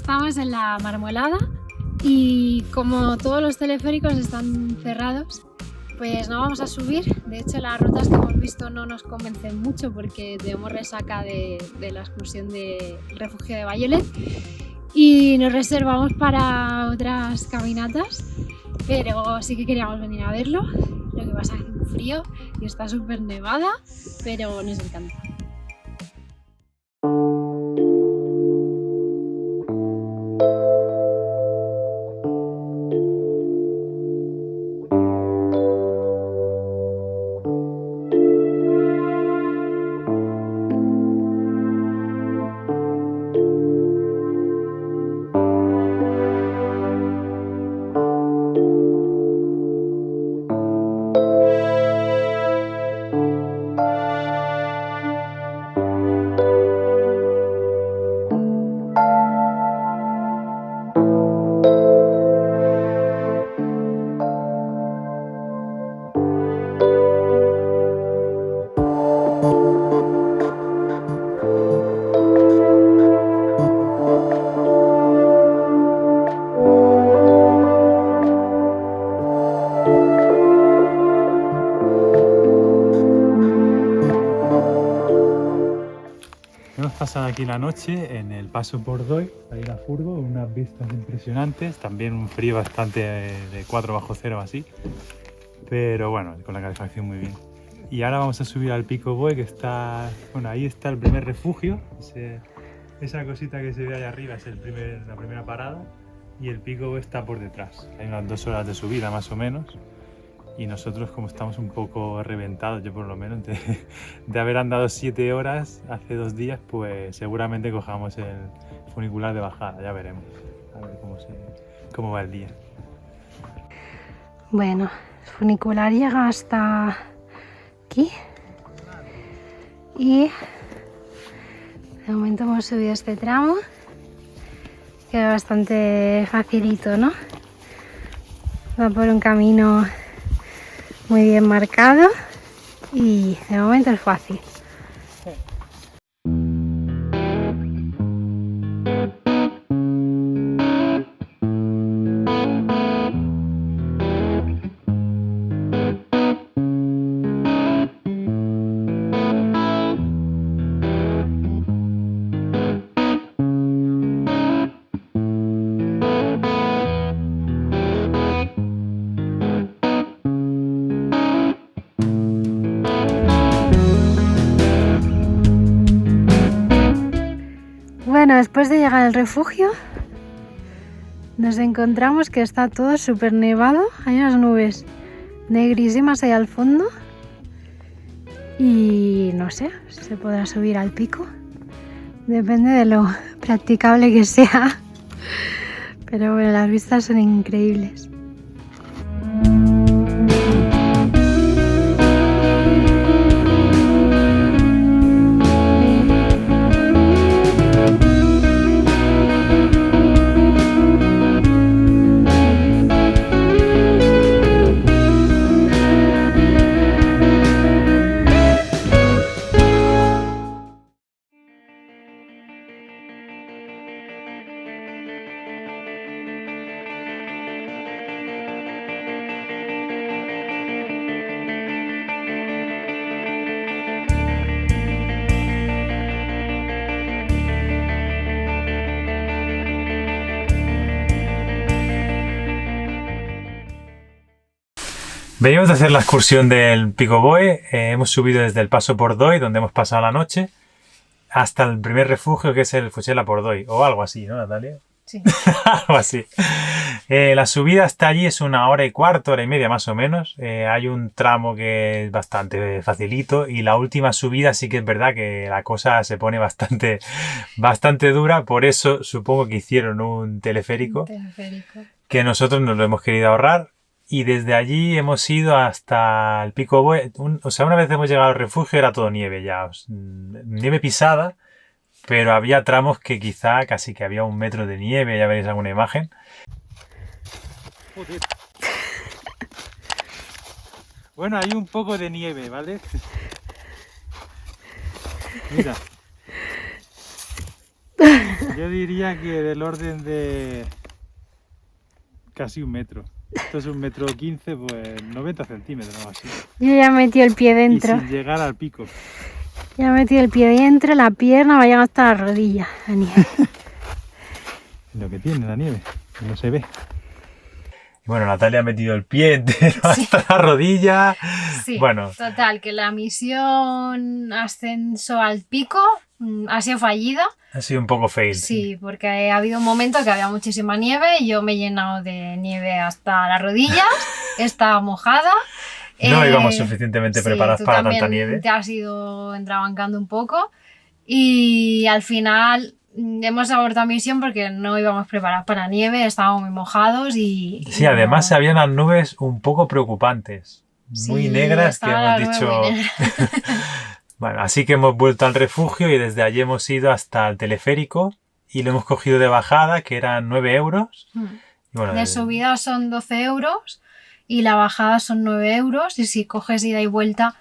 estamos en la Marmolada y como todos los teleféricos están cerrados, pues no vamos a subir. De hecho, las rutas que hemos visto no nos convencen mucho porque tenemos resaca de la excursión del refugio de Bayolet y nos reservamos para otras caminatas, pero sí que queríamos venir a verlo. Lo que pasa es que hace un frío y está súper nevada, pero nos encanta. Hemos pasado aquí la noche en el paso por Doi, ahí la furgo, unas vistas impresionantes, también un frío bastante de 4 bajo cero así, pero bueno, con la calefacción muy bien. Y ahora vamos a subir al Pico Boy, que está, bueno, ahí está el primer refugio, esa cosita que se ve ahí arriba es la primera parada, y el Pico Boy está por detrás. Hay unas 2 horas de subida más o menos. Y nosotros, como estamos un poco reventados, yo por lo menos, de haber andado 7 horas hace 2 días, pues seguramente cojamos el funicular de bajada, ya veremos, a ver cómo va el día. Bueno, el funicular llega hasta aquí y de momento hemos subido este tramo, que es bastante facilito, ¿no? Va por un camino muy bien marcado y de momento es fácil. Bueno, después de llegar al refugio nos encontramos que está todo súper nevado, hay unas nubes negrísimas ahí al fondo y no sé si se podrá subir al pico, depende de lo practicable que sea, pero bueno, las vistas son increíbles. Venimos de hacer la excursión del Pico Boy, hemos subido desde el paso por Doi, donde hemos pasado la noche, hasta el primer refugio, que es el Fuchela por Doi, o algo así, ¿no, Natalia? Sí. Algo así. La subida hasta allí es 1 hora y cuarto, 1 hora y media más o menos. Hay un tramo que es bastante facilito y la última subida sí que es verdad que la cosa se pone bastante dura, por eso supongo que hicieron un teleférico. Que nosotros nos lo hemos querido ahorrar. Y desde allí hemos ido hasta el Pico Boy. Una vez hemos llegado al refugio era todo nieve ya. Nieve pisada, pero había tramos que quizá casi que había 1 metro de nieve. Ya veréis alguna imagen. Joder. Bueno, hay un poco de nieve, ¿vale? Mira. Yo diría que del orden de casi 1 metro. Esto es 1,15 m, pues 90 centímetros o algo así. Yo ya he metido el pie dentro. Y sin llegar al pico. Ya he metido el pie dentro, la pierna va a llegar hasta la rodilla, la nieve. Lo que tiene la nieve, que no se ve. Y bueno, Natalia ha metido el pie entero hasta la rodilla. Sí, bueno. Total, que la misión ascenso al pico ha sido fallida. Ha sido un poco fail. Sí, porque ha habido un momento que había muchísima nieve y yo me he llenado de nieve hasta las rodillas, estaba mojada. No íbamos suficientemente preparados para tanta nieve. Te has ido entrabancando un poco y al final hemos abortado misión porque no íbamos preparados para la nieve, estábamos muy mojados y... Sí, además se habían las nubes un poco preocupantes, muy negras, que hemos dicho... Bueno, así que hemos vuelto al refugio y desde allí hemos ido hasta el teleférico y lo hemos cogido de bajada, que eran 9 euros. Y bueno, de subida son 12 euros y la bajada son 9 euros y si coges ida y vuelta,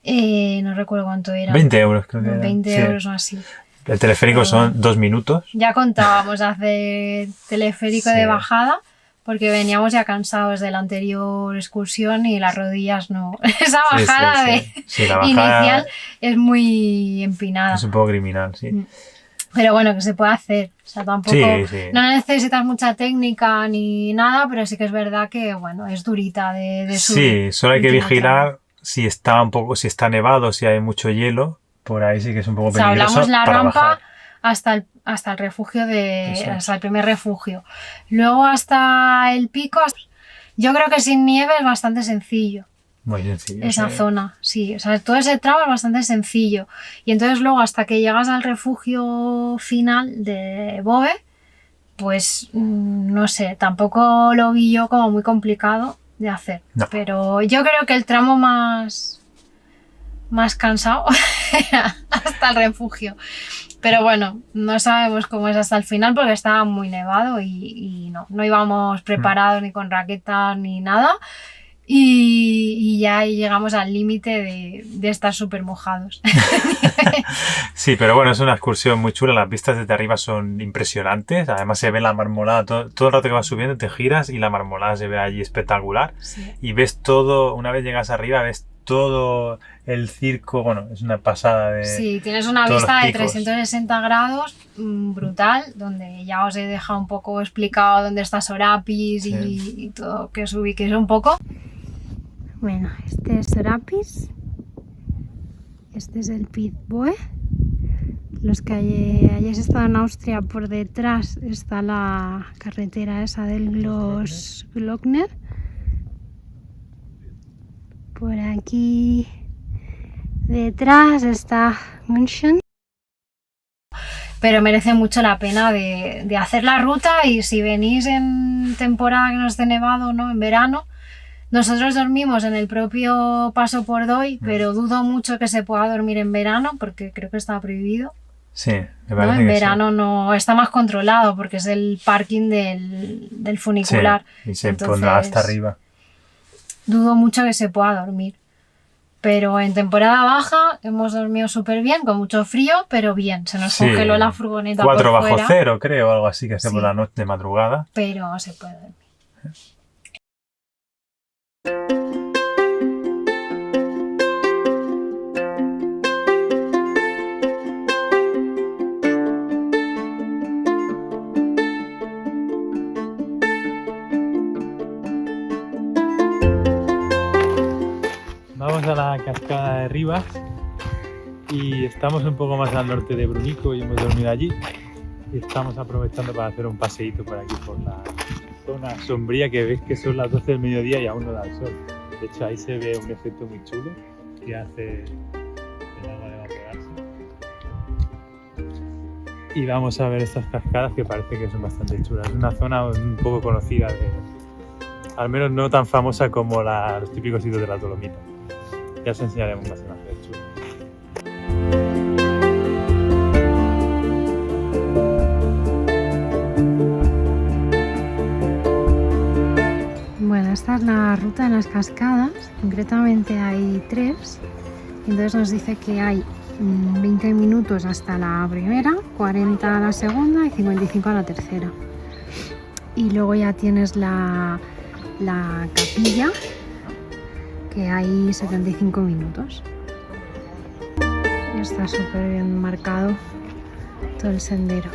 no recuerdo cuánto era. 20 euros creo que era. 20 euros o así. El teleférico son 2 minutos. Ya contábamos hacer teleférico de bajada porque veníamos ya cansados de la anterior excursión y las rodillas no. Esa bajada, la bajada inicial es muy empinada. Es un poco criminal, sí. Pero bueno, que se puede hacer. O sea, tampoco no necesitas mucha técnica ni nada, pero sí que es verdad que bueno, es durita de subir. Sí, solo hay que vigilar si está si está nevado, si hay mucho hielo. Por ahí sí que es un poco peligroso. O sea, hablamos la rampa hasta el refugio hasta el primer refugio. Luego hasta el pico, yo creo que sin nieve es bastante sencillo. Muy sencillo. Esa zona, sí. O sea, todo ese tramo es bastante sencillo. Y entonces luego hasta que llegas al refugio final de Boe, pues no sé, tampoco lo vi yo como muy complicado de hacer. No. Pero yo creo que el tramo más cansado hasta el refugio. Pero bueno, no sabemos cómo es hasta el final porque estaba muy nevado y no íbamos preparados ni con raquetas ni nada. Y ya llegamos al límite de estar súper mojados. Sí, pero bueno, es una excursión muy chula. Las vistas desde arriba son impresionantes. Además se ve la marmolada. Todo el rato que vas subiendo te giras y la marmolada se ve allí espectacular. Sí. Y ves todo, una vez llegas arriba, ves todo el circo. Bueno, es una pasada de... Sí, tienes una vista de 360 grados brutal, donde ya os he dejado un poco explicado dónde está Sorapis y todo, que os ubiquéis un poco. Bueno, este es Sorapis, este es el Piz Boe. Los que hayáis estado en Austria, por detrás está la carretera esa del Glockner. Por aquí detrás está München. Pero merece mucho la pena de hacer la ruta y si venís en temporada que no esté nevado, ¿no? En verano. Nosotros dormimos en el propio Paso por Doi, pero dudo mucho que se pueda dormir en verano porque creo que está prohibido. Sí, me parece en verano no está más controlado porque es el parking del funicular. Sí, y se pondrá hasta arriba. Dudo mucho que se pueda dormir. Pero en temporada baja hemos dormido súper bien, con mucho frío, pero bien. Se nos congeló la furgoneta 4 por bajo cero, creo, algo así, que hace por la noche de madrugada. Pero se puede dormir. Vamos a la cascada de Rivas y estamos un poco más al norte de Brunico y hemos dormido allí y estamos aprovechando para hacer un paseíto por aquí por la zona sombría que veis que son las 12 del mediodía y aún no da el sol. De hecho ahí se ve un efecto muy chulo que hace el agua evaporarse. Y vamos a ver estas cascadas que parece que son bastante chulas. Es una zona un poco conocida, al menos no tan famosa como los típicos sitios de la Dolomita. Ya os enseñaremos más en la chulo. Bueno, esta es la ruta de las cascadas, concretamente hay 3. Entonces nos dice que hay 20 minutos hasta la primera, 40 a la segunda y 55 a la tercera. Y luego ya tienes la capilla, que hay 75 minutos. Está súper bien marcado todo el sendero.